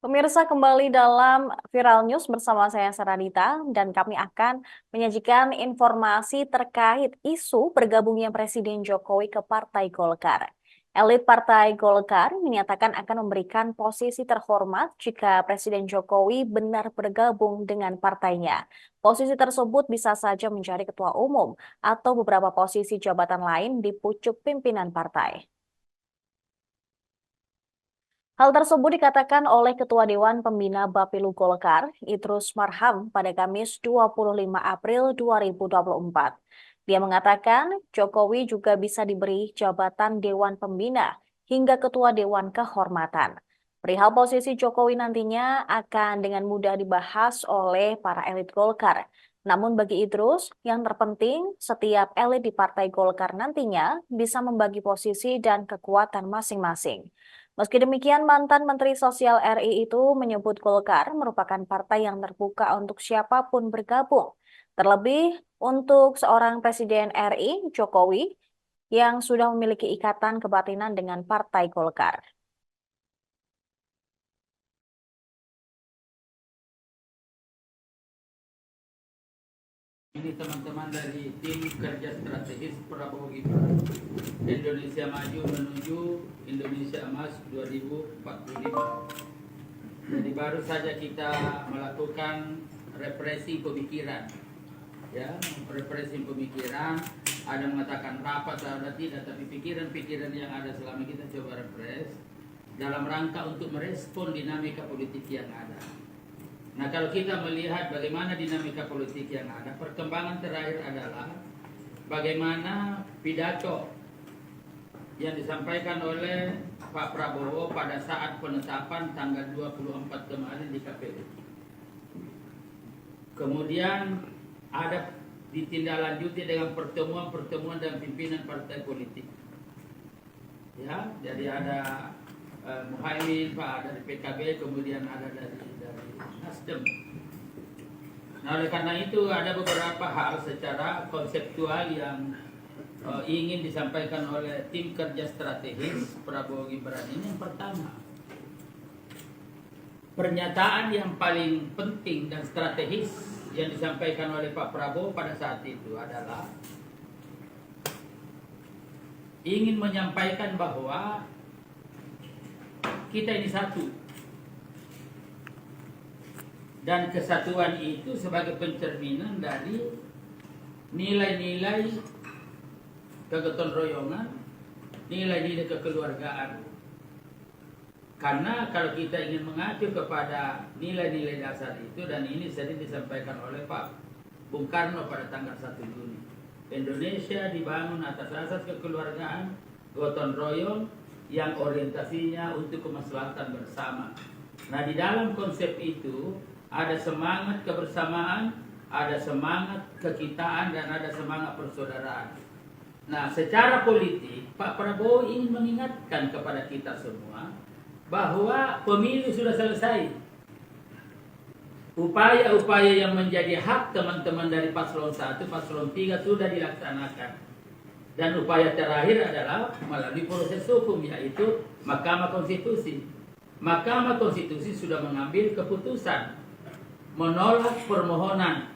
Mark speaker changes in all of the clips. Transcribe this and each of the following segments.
Speaker 1: Pemirsa, kembali dalam Viral News bersama saya Saranita dan kami akan menyajikan informasi terkait isu bergabungnya Presiden Jokowi ke Partai Golkar. Elit Partai Golkar menyatakan akan memberikan posisi terhormat jika Presiden Jokowi benar bergabung dengan partainya. Posisi tersebut bisa saja menjadi ketua umum atau beberapa posisi jabatan lain di pucuk pimpinan partai. Hal tersebut dikatakan oleh Ketua Dewan Pembina Bapilu Golkar, Idrus Marham, pada Kamis 25 April 2024. Dia mengatakan Jokowi juga bisa diberi jabatan Dewan Pembina hingga Ketua Dewan Kehormatan. Perihal posisi Jokowi nantinya akan dengan mudah dibahas oleh para elit Golkar. Namun bagi Idrus, yang terpenting setiap elit di Partai Golkar nantinya bisa membagi posisi dan kekuatan masing-masing. Meski demikian, mantan Menteri Sosial RI itu menyebut Golkar merupakan partai yang terbuka untuk siapapun bergabung. Terlebih untuk seorang Presiden RI, Jokowi, yang sudah memiliki ikatan kebatinan dengan Partai Golkar.
Speaker 2: Ini teman-teman dari tim kerja strategis Prabowo Gibran Indonesia Maju menuju Indonesia Emas 2045. Jadi baru saja kita melakukan represi pemikiran, ya, represi pemikiran. Ada mengatakan rapat, ada tidak, tapi pikiran-pikiran yang ada selama kita coba repres dalam rangka untuk merespon dinamika politik yang ada. Nah, kalau kita melihat bagaimana dinamika politik yang ada, perkembangan terakhir adalah bagaimana pidato yang disampaikan oleh Pak Prabowo pada saat penetapan tanggal 24 kemarin di KPU. Kemudian ada ditindaklanjuti dengan pertemuan-pertemuan dan pimpinan partai politik. Ya, jadi ada Muhaimin, Pak, dari PKB, kemudian ada dari Nasdem. Nah, oleh karena itu ada beberapa hal secara konseptual yang ingin disampaikan oleh tim kerja strategis Prabowo Gibran ini. Yang pertama, pernyataan yang paling penting dan strategis yang disampaikan oleh Pak Prabowo pada saat itu adalah ingin menyampaikan bahwa kita ini satu, dan kesatuan itu sebagai pencerminan dari nilai-nilai kegotong royongan, nilai-nilai kekeluargaan. Karena kalau kita ingin mengacu kepada nilai-nilai dasar itu, dan ini sering disampaikan oleh Pak Bung Karno pada tanggal 1 Juni, Indonesia dibangun atas asas kekeluargaan, gotong royong, yang orientasinya untuk kemaslahatan bersama. Nah, di dalam konsep itu ada semangat kebersamaan, ada semangat kekitaan, dan ada semangat persaudaraan. Nah, secara politik Pak Prabowo ingin mengingatkan kepada kita semua bahwa pemilu sudah selesai. Upaya-upaya yang menjadi hak teman-teman dari paslon 1, paslon 3 sudah dilaksanakan. Dan upaya terakhir adalah melalui proses hukum, yaitu Mahkamah Konstitusi. Mahkamah Konstitusi sudah mengambil keputusan menolak permohonan.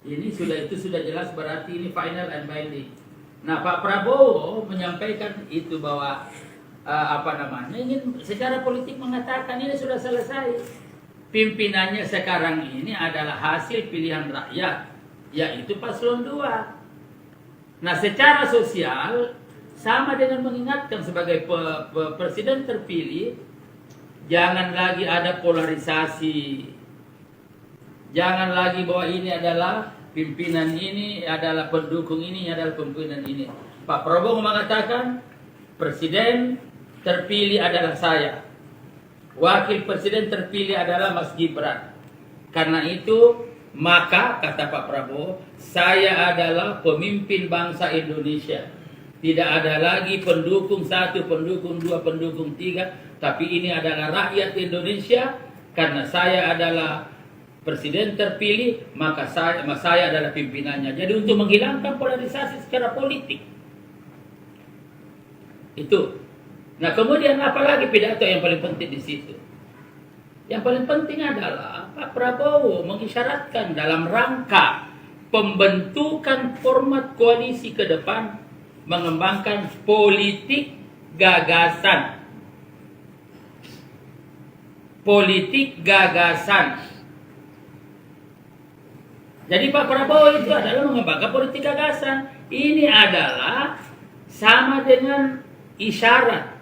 Speaker 2: Itu sudah jelas, berarti ini final and binding. Nah, Pak Prabowo menyampaikan itu bahwa ingin secara politik mengatakan ini sudah selesai. Pimpinannya sekarang ini adalah hasil pilihan rakyat, yaitu paslon 2. Nah, secara sosial sama dengan mengingatkan sebagai presiden terpilih, jangan lagi ada polarisasi. Jangan lagi bahwa ini adalah pimpinan, ini adalah pendukung, ini adalah pimpinan ini. Pak Prabowo mengatakan presiden terpilih adalah saya. Wakil presiden terpilih adalah Mas Gibran. Karena itu, maka kata Pak Prabowo, saya adalah pemimpin bangsa Indonesia. Tidak ada lagi pendukung 1, pendukung 2, pendukung 3, tapi ini adalah rakyat Indonesia. Karena saya adalah presiden terpilih, maka saya adalah pimpinannya. Jadi untuk menghilangkan polarisasi secara politik. Itu. Nah, kemudian apalagi pidato yang paling penting di situ? Yang paling penting adalah Pak Prabowo mengisyaratkan dalam rangka pembentukan format koalisi ke depan mengembangkan politik gagasan. Politik gagasan. Jadi Pak Prabowo itu adalah mengembangkan politik gagasan. Ini adalah sama dengan isyarat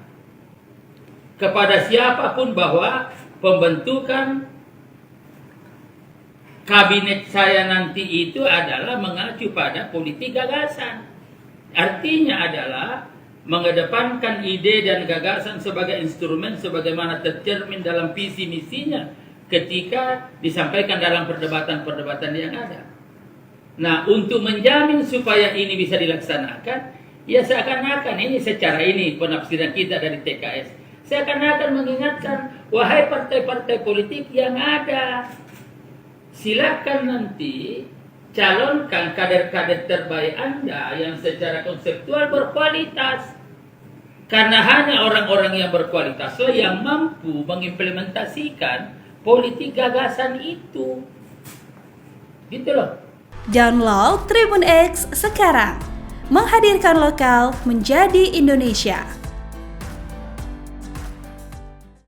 Speaker 2: kepada siapapun bahwa pembentukan kabinet saya nanti itu adalah mengacu pada politik gagasan. Artinya adalah mengedepankan ide dan gagasan sebagai instrumen sebagaimana tercermin dalam visi misinya ketika disampaikan dalam perdebatan-perdebatan yang ada. Nah, untuk menjamin supaya ini bisa dilaksanakan, ya seakan-akan ini secara ini penafsiran kita dari TKS. Seakan-akan mengingatkan, wahai partai-partai politik yang ada, silakan nanti calonkan kader-kader terbaik Anda yang secara konseptual berkualitas. Karena hanya orang-orang yang berkualitaslah yang mampu mengimplementasikan politik gagasan itu. Gitu loh.
Speaker 3: Download Tribun X sekarang. Menghadirkan lokal menjadi Indonesia.